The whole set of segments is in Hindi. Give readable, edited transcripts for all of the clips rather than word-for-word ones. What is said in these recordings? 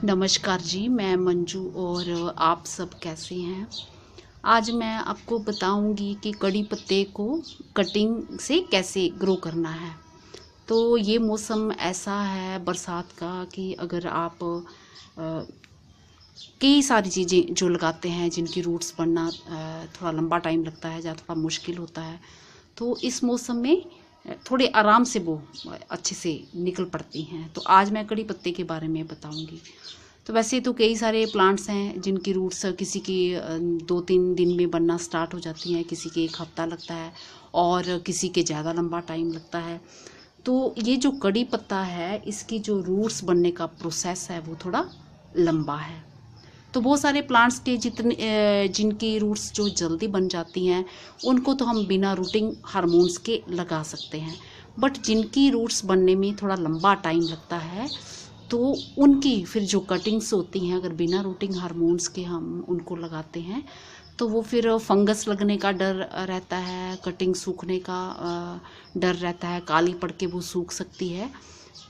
नमस्कार जी, मैं मंजू और आप सब कैसे हैं। आज मैं आपको बताऊंगी कि कड़ी पत्ते को कटिंग से कैसे ग्रो करना है। तो ये मौसम ऐसा है बरसात का कि अगर आप कई सारी चीज़ें जो लगाते हैं जिनकी रूट्स बढ़ना थोड़ा लंबा टाइम लगता है या थोड़ा मुश्किल होता है, तो इस मौसम में थोड़े आराम से वो अच्छे से निकल पड़ती हैं। तो आज मैं कड़ी पत्ते के बारे में बताऊंगी। तो वैसे तो कई सारे प्लांट्स हैं जिनकी रूट्स किसी की 2-3 दिन में बनना स्टार्ट हो जाती हैं, किसी के 1 हफ्ता लगता है और किसी के ज़्यादा लंबा टाइम लगता है। तो ये जो कड़ी पत्ता है, इसकी जो रूट्स बनने का प्रोसेस है वो थोड़ा लंबा है। तो बहुत सारे प्लांट्स के जिनकी रूट्स जो जल्दी बन जाती हैं उनको तो हम बिना रूटिंग हार्मोन्स के लगा सकते हैं, बट जिनकी रूट्स बनने में थोड़ा लंबा टाइम लगता है तो उनकी फिर जो कटिंग्स होती हैं, अगर बिना रूटिंग हार्मोन्स के हम उनको लगाते हैं तो वो फिर फंगस लगने का डर रहता है, कटिंग सूखने का डर रहता है, काली पड़ के वो सूख सकती है।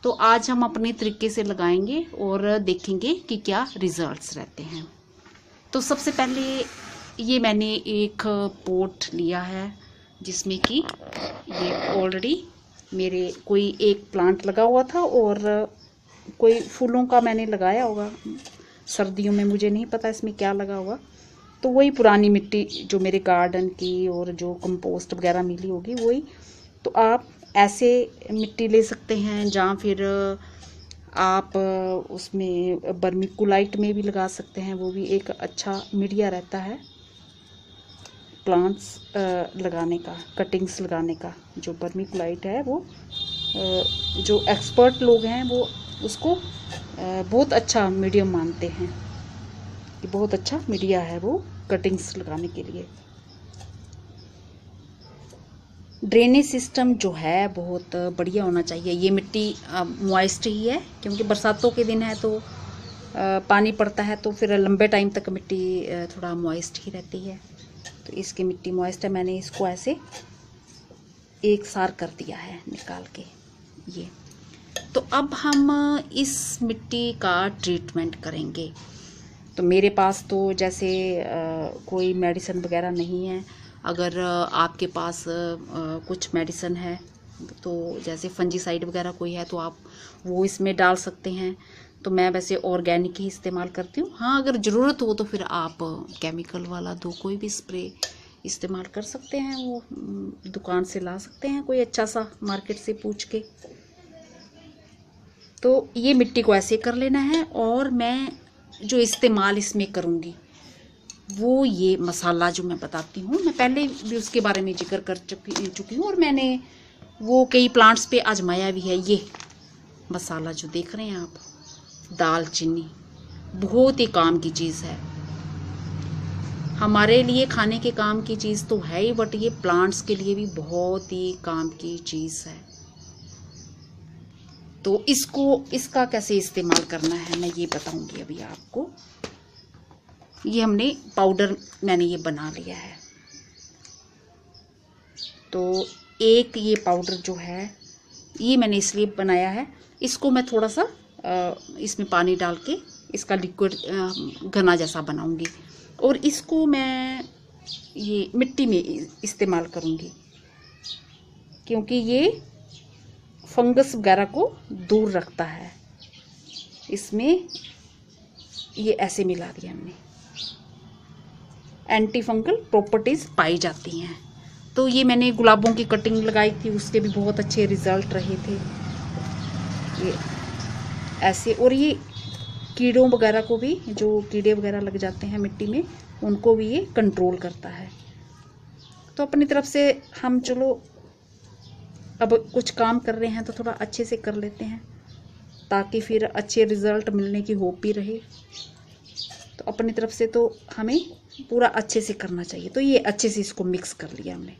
तो आज हम अपने तरीके से लगाएंगे और देखेंगे कि क्या रिजल्ट्स रहते हैं। तो सबसे पहले ये मैंने एक पॉट लिया है जिसमें कि ये ऑलरेडी मेरे कोई एक प्लांट लगा हुआ था और कोई फूलों का मैंने लगाया होगा सर्दियों में, मुझे नहीं पता इसमें क्या लगा होगा। तो वही पुरानी मिट्टी जो मेरे गार्डन की और जो कंपोस्ट वगैरह मिली होगी वही। तो आप ऐसे मिट्टी ले सकते हैं, जहाँ फिर आप उसमें बर्मीकुलाइट में भी लगा सकते हैं, वो भी एक अच्छा मीडिया रहता है प्लांट्स लगाने का, कटिंग्स लगाने का। जो बर्मीकुलाइट है वो जो एक्सपर्ट लोग हैं वो उसको बहुत अच्छा मीडियम मानते हैं कि बहुत अच्छा मीडिया है वो कटिंग्स लगाने के लिए। ड्रेनेज सिस्टम जो है बहुत बढ़िया होना चाहिए। ये मिट्टी मॉइस्ट ही है क्योंकि बरसातों के दिन है तो पानी पड़ता है, तो फिर लंबे टाइम तक मिट्टी थोड़ा मॉइस्ट ही रहती है। तो इसकी मिट्टी मॉइस्ट है, मैंने इसको ऐसे एक सार कर दिया है निकाल के ये। तो अब हम इस मिट्टी का ट्रीटमेंट करेंगे। तो मेरे पास तो जैसे कोई मेडिसिन वगैरह नहीं है। अगर आपके पास कुछ मेडिसिन है तो जैसे फंजीसाइड वगैरह कोई है तो आप वो इसमें डाल सकते हैं। तो मैं वैसे ऑर्गेनिक ही इस्तेमाल करती हूँ। हाँ, अगर ज़रूरत हो तो फिर आप केमिकल वाला कोई भी स्प्रे इस्तेमाल कर सकते हैं, वो दुकान से ला सकते हैं कोई अच्छा सा मार्केट से पूछ के। तो ये मिट्टी को ऐसे कर लेना है और मैं जो इस्तेमाल इसमें करूँगी वो ये मसाला जो मैं बताती हूँ, मैं पहले भी उसके बारे में जिक्र कर चुकी हूँ और मैंने वो कई प्लांट्स पे आजमाया भी है। ये मसाला जो देख रहे हैं आप, दालचीनी, बहुत ही काम की चीज़ है। हमारे लिए खाने के काम की चीज़ तो है ही, बट ये प्लांट्स के लिए भी बहुत ही काम की चीज़ है। तो इसका कैसे इस्तेमाल करना है मैं ये बताऊंगी अभी आपको। ये हमने पाउडर मैंने ये बना लिया है। तो एक ये पाउडर जो है ये मैंने इसलिए बनाया है, इसको मैं थोड़ा सा इसमें पानी डाल के इसका लिक्विड घना जैसा बनाऊंगी और इसको मैं ये मिट्टी में इस्तेमाल करूंगी क्योंकि ये फंगस वगैरह को दूर रखता है। इसमें ये ऐसे मिला दिया हमने, एंटी फंगल प्रॉपर्टीज़ पाई जाती हैं। तो ये मैंने गुलाबों की कटिंग लगाई थी, उसके भी बहुत अच्छे रिजल्ट रहे थे ये ऐसे। और ये कीड़ों वगैरह को भी, जो कीड़े वगैरह लग जाते हैं मिट्टी में, उनको भी ये कंट्रोल करता है। तो अपनी तरफ से हम चलो अब कुछ काम कर रहे हैं तो थोड़ा अच्छे से कर लेते हैं ताकि फिर अच्छे रिजल्ट मिलने की होप भी रहे। तो अपनी तरफ से तो हमें पूरा अच्छे से करना चाहिए। तो ये अच्छे से इसको मिक्स कर लिया हमने,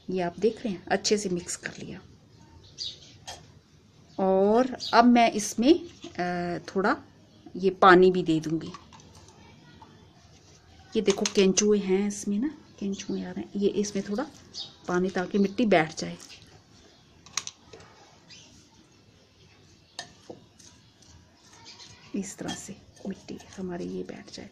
ये आप देख रहे हैं अच्छे से मिक्स कर लिया। और अब मैं इसमें थोड़ा ये पानी भी दे दूंगी। ये देखो केंचुए हैं इसमें ना, केंचुए आ रहे हैं, ये इसमें थोड़ा पानी ताकि मिट्टी बैठ जाए। इस तरह से मिट्टी हमारी ये बैठ जाए।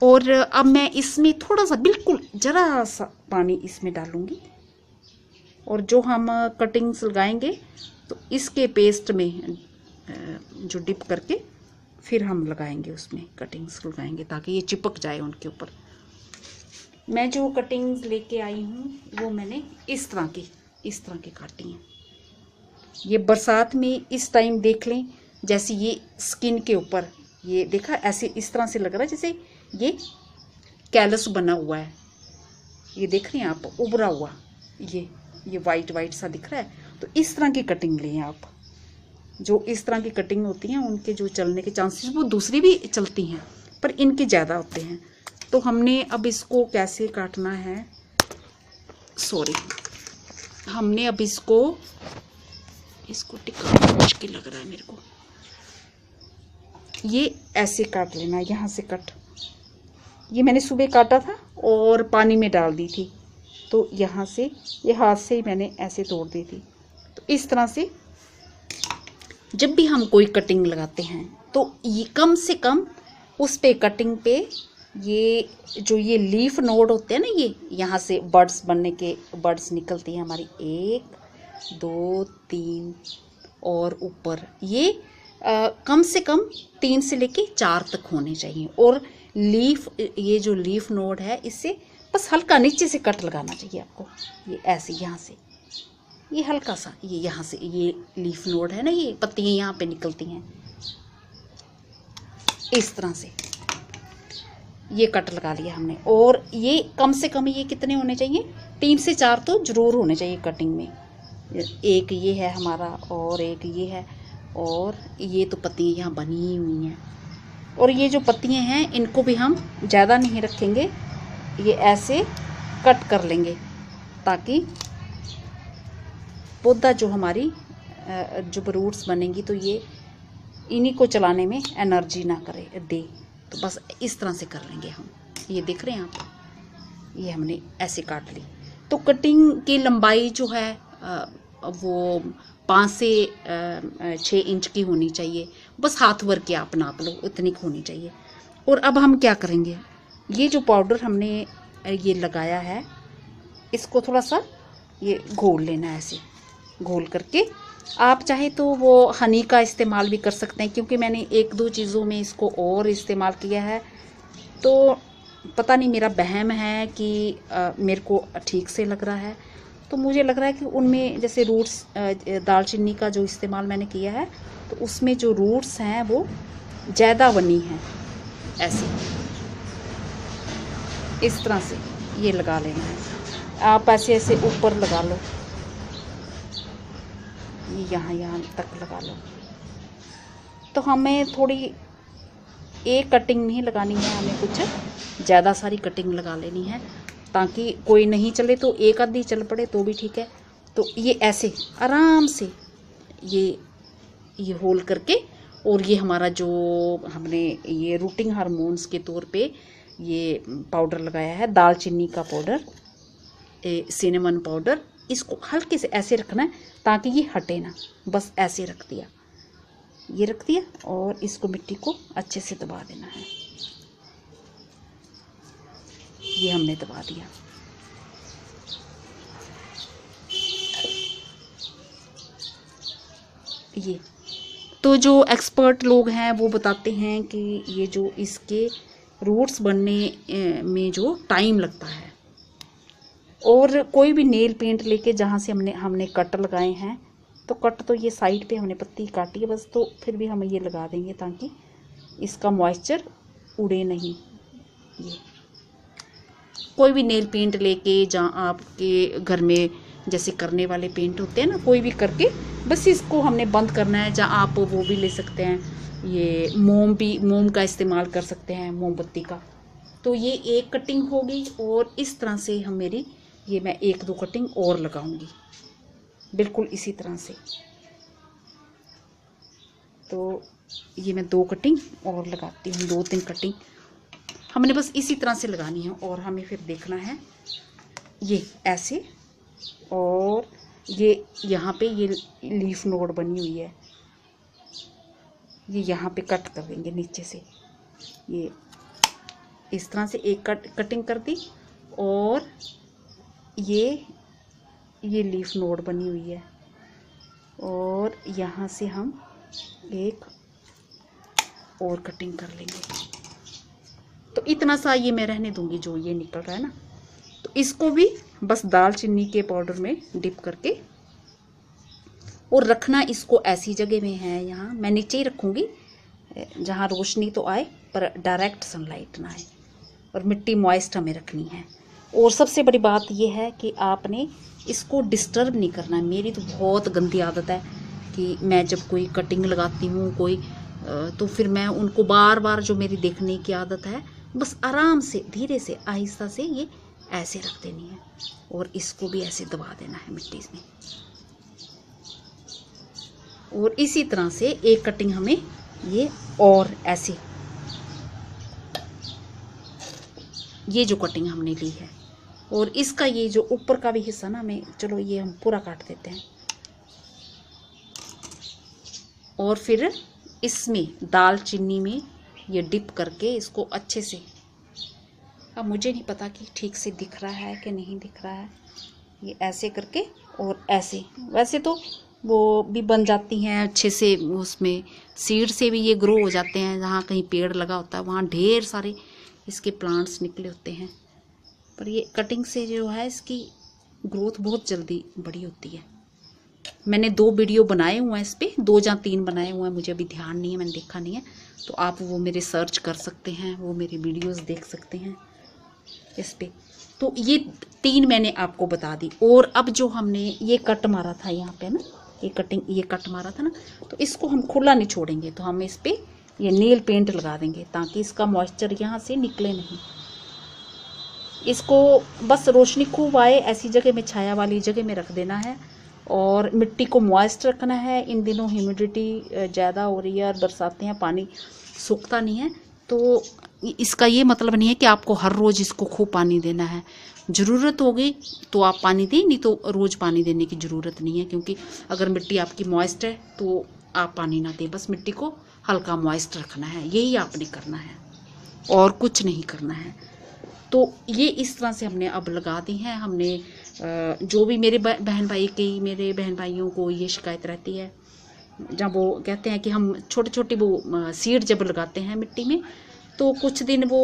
और अब मैं इसमें थोड़ा सा, बिल्कुल जरा सा पानी इसमें डालूंगी, और जो हम कटिंग्स लगाएंगे तो इसके पेस्ट में जो डिप करके फिर हम लगाएंगे, उसमें कटिंग्स लगाएंगे ताकि ये चिपक जाए उनके ऊपर। मैं जो कटिंग्स लेके आई हूँ वो मैंने इस तरह की काटी हैं। ये बरसात में इस टाइम देख लें, जैसे ये स्किन के ऊपर ये देखा ऐसे इस तरह से लग रहा है जैसे ये कैलस बना हुआ है। ये देख रहे हैं आप, उभरा हुआ ये वाइट वाइट सा दिख रहा है। तो इस तरह की कटिंग लें आप। जो इस तरह की कटिंग होती हैं उनके जो चलने के चांसेस, वो दूसरी भी चलती हैं पर इनके ज़्यादा होते हैं। तो हमने अब इसको कैसे काटना है, हमने अब इसको टिकाना मुश्किल लग रहा है मेरे को। ये ऐसे काट लेना, यहाँ से कट। ये मैंने सुबह काटा था और पानी में डाल दी थी, तो यहाँ से ये हाथ से ही मैंने ऐसे तोड़ दी थी। तो इस तरह से जब भी हम कोई कटिंग लगाते हैं तो ये कम से कम उस पे कटिंग पे ये जो ये लीफ नोड होते हैं ना, ये यहाँ से बर्ड्स निकलती हैं हमारी, 1 2 3 और ऊपर ये कम से कम 3 से लेके 4 तक होने चाहिए। और ये जो लीफ नोड है इससे बस हल्का नीचे से कट लगाना चाहिए आपको। ये ऐसे यहाँ से ये हल्का सा, ये यहाँ से ये लीफ नोड है ना, ये पत्तियाँ यहाँ पे निकलती हैं, इस तरह से ये कट लगा लिया हमने। और ये कम से कम ये कितने होने चाहिए, 3 से 4 तो ज़रूर होने चाहिए कटिंग में। एक ये है हमारा और एक ये है, और ये तो पत्तियाँ यहाँ बनी हुई हैं। और ये जो पत्तियाँ हैं इनको भी हम ज़्यादा नहीं रखेंगे, ये ऐसे कट कर लेंगे ताकि पौधा जो हमारी जो रूट्स बनेंगी तो ये इन्हीं को चलाने में एनर्जी ना दे। तो बस इस तरह से कर लेंगे हम। ये देख रहे हैं आप, ये हमने ऐसे काट ली। तो कटिंग की लंबाई जो है वो 5 से 6 इंच की होनी चाहिए। बस हाथ भर के आप नाप लो, इतनी होनी चाहिए। और अब हम क्या करेंगे, ये जो पाउडर हमने ये लगाया है इसको थोड़ा सा ये घोल लेना है, ऐसे घोल करके। आप चाहे तो वो हनी का इस्तेमाल भी कर सकते हैं, क्योंकि मैंने 1-2 चीज़ों में इसको और इस्तेमाल किया है। तो पता नहीं मेरा वहम है कि मेरे को ठीक से लग रहा है। तो मुझे लग रहा है कि उनमें जैसे रूट्स, दालचीनी का जो इस्तेमाल मैंने किया है तो उसमें जो रूट्स हैं वो ज़्यादा बनी हैं। ऐसे इस तरह से ये लगा लेना है। आप ऐसे ऊपर लगा लो, ये यहाँ तक लगा लो। तो हमें थोड़ी एक कटिंग नहीं लगानी है, हमें कुछ ज़्यादा सारी कटिंग लगा लेनी है ताकि कोई नहीं चले तो एक आधी चल पड़े तो भी ठीक है। तो ये ऐसे आराम से ये होल करके, और ये हमारा जो हमने ये रूटिंग हार्मोन्स के तौर पे ये पाउडर लगाया है, दालचीनी का पाउडर, सिनेमन पाउडर, इसको हल्के से ऐसे रखना है ताकि ये हटे ना। बस ऐसे रख दिया, ये रख दिया, और इसको मिट्टी को अच्छे से दबा देना है। ये हमने दबा दिया। ये तो जो एक्सपर्ट लोग हैं वो बताते हैं कि ये जो इसके रूट्स बनने में जो टाइम लगता है, और कोई भी नेल पेंट लेके जहाँ से हमने कट लगाए हैं, तो कट तो ये साइड पे हमने पत्ती काटी है बस, तो फिर भी हम ये लगा देंगे ताकि इसका मॉइस्चर उड़े नहीं। ये कोई भी नेल पेंट लेके, जहाँ आपके घर में जैसे करने वाले पेंट होते हैं ना, कोई भी करके बस इसको हमने बंद करना है। जहाँ आप वो भी ले सकते हैं, ये मोम का इस्तेमाल कर सकते हैं, मोमबत्ती का। तो ये एक कटिंग होगी, और इस तरह से मैं 1-2 कटिंग और लगाऊंगी बिल्कुल इसी तरह से। तो ये मैं 2 कटिंग और लगाती हूँ, 2-3 कटिंग हमने बस इसी तरह से लगानी है। और हमें फिर देखना है ये ऐसे, और ये यहाँ पे ये लीफ नोड बनी हुई है, ये यहाँ पे कट कर देंगे नीचे से, ये इस तरह से एक कटिंग कर दी। और ये लीफ नोड बनी हुई है और यहाँ से हम एक और कटिंग कर लेंगे। तो इतना सा ये मैं रहने दूंगी जो ये निकल रहा है ना। तो इसको भी बस दालचीनी के पाउडर में डिप करके और रखना इसको ऐसी जगह में है, यहाँ मैं नीचे ही रखूँगी जहाँ रोशनी तो आए पर डायरेक्ट सनलाइट ना आए, और मिट्टी मॉइस्ट हमें रखनी है। और सबसे बड़ी बात यह है कि आपने इसको डिस्टर्ब नहीं करना है। मेरी तो बहुत गंदी आदत है कि मैं जब कोई कटिंग लगाती हूँ तो फिर मैं उनको बार बार, जो मेरी देखने की आदत है, बस आराम से धीरे से आहिस्ता से ये ऐसे रख देनी है और इसको भी ऐसे दबा देना है मिट्टी में। और इसी तरह से एक कटिंग हमें ये और ऐसे, ये जो कटिंग हमने ली है, और इसका ये जो ऊपर का भी हिस्सा ना हमें, चलो ये हम पूरा काट देते हैं। और फिर इसमें दालचीनी में ये डिप करके इसको अच्छे से, अब मुझे नहीं पता कि ठीक से दिख रहा है कि नहीं दिख रहा है, ये ऐसे करके और ऐसे, वैसे तो वो भी बन जाती हैं अच्छे से, उसमें सीड से भी ये ग्रो हो जाते हैं। जहाँ कहीं पेड़ लगा होता है वहाँ ढेर सारे इसके प्लांट्स निकले होते हैं, पर ये कटिंग से जो है इसकी ग्रोथ बहुत जल्दी बड़ी होती है। मैंने 2 वीडियो बनाए हुए हैं इस पर, 2 या 3 बनाए हुए हैं, मुझे अभी ध्यान नहीं है, मैंने देखा नहीं है। तो आप वो मेरे सर्च कर सकते हैं, वो मेरे वीडियोस देख सकते हैं इस पे। तो ये 3 मैंने आपको बता दी। और अब जो हमने ये कट मारा था यहाँ पे ना, ये कट मारा था ना, तो इसको हम खुला नहीं छोड़ेंगे। तो हम इस पे ये नील पेंट लगा देंगे ताकि इसका मॉइस्चर यहाँ से निकले नहीं। इसको बस रोशनी खूब आए ऐसी जगह में, छाया वाली जगह में रख देना है। और मिट्टी को मॉइस्ट रखना है। इन दिनों ह्यूमिडिटी ज़्यादा हो रही है और बरसातें हैं, पानी सूखता नहीं है। तो इसका ये मतलब नहीं है कि आपको हर रोज़ इसको खूब पानी देना है। ज़रूरत होगी तो आप पानी दें, नहीं तो रोज़ पानी देने की ज़रूरत नहीं है। क्योंकि अगर मिट्टी आपकी मॉइस्ट है तो आप पानी ना दें, बस मिट्टी को हल्का मॉइस्ट रखना है, यही आपने करना है और कुछ नहीं करना है। तो ये इस तरह से हमने अब लगा दी हैं। हमने जो भी मेरे बहन भाइयों को ये शिकायत रहती है, जब वो कहते हैं कि हम छोटे छोटे वो सीड जब लगाते हैं मिट्टी में, तो कुछ दिन वो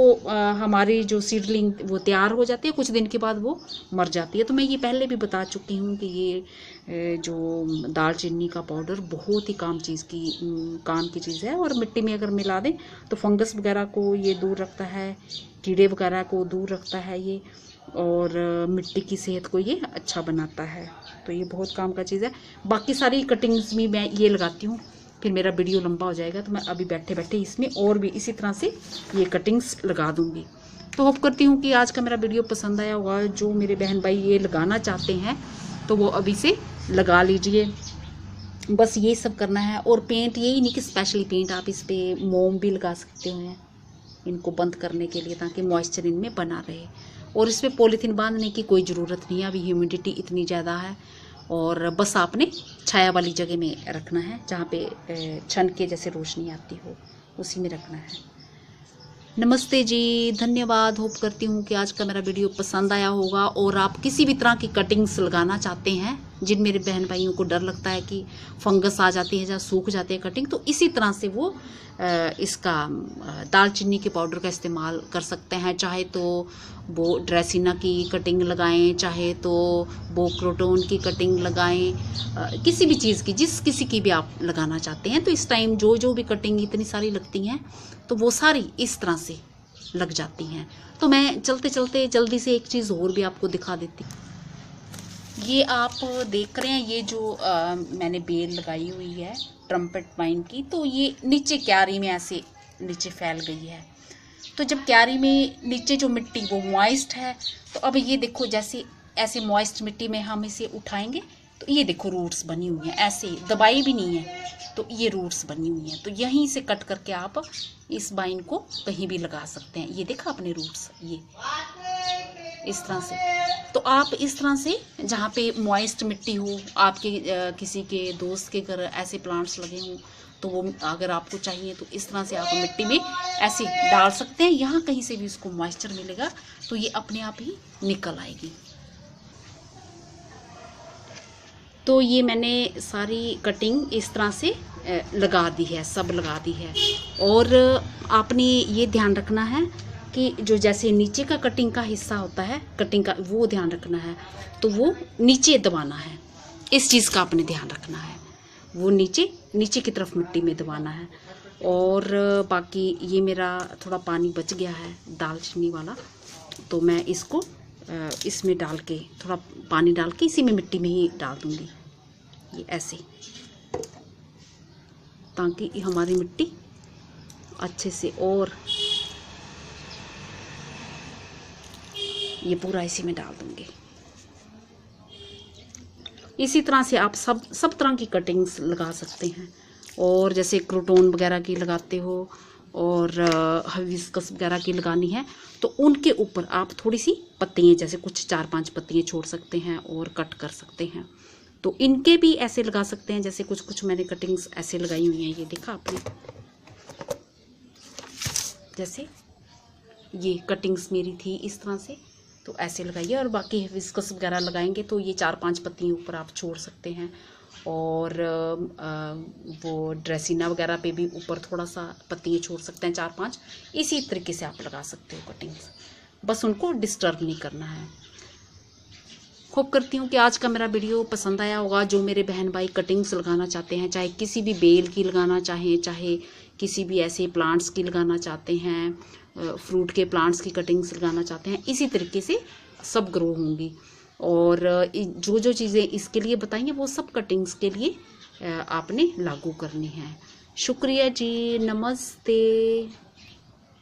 हमारी जो सीडलिंग वो तैयार हो जाती है, कुछ दिन के बाद वो मर जाती है। तो मैं ये पहले भी बता चुकी हूँ कि ये जो दालचीनी का पाउडर बहुत ही काम की चीज़ है। और मिट्टी में अगर मिला दें तो फंगस वगैरह को ये दूर रखता है, कीड़े वगैरह को दूर रखता है ये, और मिट्टी की सेहत को ये अच्छा बनाता है। तो ये बहुत काम का चीज़ है। बाकी सारी कटिंग्स में मैं ये लगाती हूँ, फिर मेरा वीडियो लंबा हो जाएगा, तो मैं अभी बैठे बैठे इसमें और भी इसी तरह से ये कटिंग्स लगा दूँगी। तो होप करती हूँ कि आज का मेरा वीडियो पसंद आया होगा। जो मेरे बहन भाई ये लगाना चाहते हैं तो वो अभी से लगा लीजिए। बस ये सब करना है। और पेंट यही नहीं कि स्पेशली पेंट, आप इस पर मोम भी लगा सकते हो इनको बंद करने के लिए, ताकि मॉइस्चर इनमें बना रहे। और इस पर पॉलीथीन बांधने की कोई ज़रूरत नहीं है, अभी ह्यूमिडिटी इतनी ज़्यादा है। और बस आपने छाया वाली जगह में रखना है, जहाँ पे छन के जैसे रोशनी आती हो उसी में रखना है। नमस्ते जी, धन्यवाद। होप करती हूँ कि आज का मेरा वीडियो पसंद आया होगा। और आप किसी भी तरह की कटिंग्स लगाना चाहते हैं, जिन मेरे बहन भाइयों को डर लगता है कि फंगस आ जाती है या सूख जाती है कटिंग, तो इसी तरह से वो इसका दालचीनी के पाउडर का इस्तेमाल कर सकते हैं। चाहे तो वो ड्रेसिना की कटिंग लगाएं, चाहे तो वो क्रोटोन की कटिंग लगाएं, किसी भी चीज़ की, जिस किसी की भी आप लगाना चाहते हैं। तो इस टाइम जो भी कटिंग इतनी सारी लगती हैं तो वो सारी इस तरह से लग जाती हैं। तो मैं चलते चलते जल्दी से एक चीज़ और भी आपको दिखा देती हूँ। ये आप देख रहे हैं, ये जो मैंने बेल लगाई हुई है ट्रम्पेट वाइन की, तो ये नीचे क्यारी में ऐसे नीचे फैल गई है। तो जब क्यारी में नीचे जो मिट्टी वो मॉइस्ट है, तो अब ये देखो जैसे ऐसे मॉइस्ट मिट्टी में हम इसे उठाएंगे तो ये देखो रूट्स बनी हुई हैं, ऐसे दबाई भी नहीं है, तो ये रूट्स बनी हुई हैं। तो यहीं से कट करके आप इस वाइन को कहीं भी लगा सकते हैं। ये देखा आपने रूट्स, ये इस तरह से। तो आप इस तरह से जहाँ पे मॉइस्ट मिट्टी हो, आपके किसी के दोस्त के घर ऐसे प्लांट्स लगे हों, तो वो अगर आपको चाहिए तो इस तरह से आप मिट्टी में ऐसे डाल सकते हैं। यहाँ कहीं से भी उसको मॉइस्चर मिलेगा तो ये अपने आप ही निकल आएगी। तो ये मैंने सारी कटिंग इस तरह से लगा दी है, सब लगा दी है। और आपने ये ध्यान रखना है कि जो जैसे नीचे का कटिंग का हिस्सा होता है, कटिंग का, वो ध्यान रखना है। तो वो नीचे दबाना है, इस चीज़ का आपने ध्यान रखना है। वो नीचे की तरफ मिट्टी में दबाना है। और बाकी ये मेरा थोड़ा पानी बच गया है दालचीनी वाला, तो मैं इसको इसमें डाल के, थोड़ा पानी डाल के इसी में मिट्टी में ही डाल दूँगी, ये ऐसे, ताकि हमारी मिट्टी अच्छे से, और ये पूरा इसी में डाल दूँगी। इसी तरह से आप सब तरह की कटिंग्स लगा सकते हैं। और जैसे क्रोटोन वगैरह की लगाते हो और हिबिस्कस वगैरह की लगानी है तो उनके ऊपर आप थोड़ी सी पत्तियाँ, जैसे कुछ 4-5 पत्तियाँ छोड़ सकते हैं और कट कर सकते हैं। तो इनके भी ऐसे लगा सकते हैं, जैसे कुछ मैंने कटिंग्स ऐसे लगाई हुई हैं, ये देखा आपने, जैसे ये कटिंग्स मेरी थी इस तरह से, तो ऐसे लगाइए। और बाकी हिबिस्कस वगैरह लगाएंगे तो ये 4-5 पत्तियाँ ऊपर आप छोड़ सकते हैं। और वो ड्रेसिना वगैरह पे भी ऊपर थोड़ा सा पत्तियाँ छोड़ सकते हैं, 4-5। इसी तरीके से आप लगा सकते हो कटिंग्स, बस उनको डिस्टर्ब नहीं करना है। होप करती हूँ कि आज का मेरा वीडियो पसंद आया होगा। जो मेरे बहन भाई कटिंग्स लगाना चाहते हैं, चाहे किसी भी बेल की लगाना चाहें, चाहे किसी भी ऐसे प्लांट्स की लगाना चाहते हैं, फ्रूट के प्लांट्स की कटिंग्स लगाना चाहते हैं, इसी तरीके से सब ग्रो होंगी। और जो चीज़ें इसके लिए बताई हैं वो सब कटिंग्स के लिए आपने लागू करनी है। शुक्रिया जी, नमस्ते।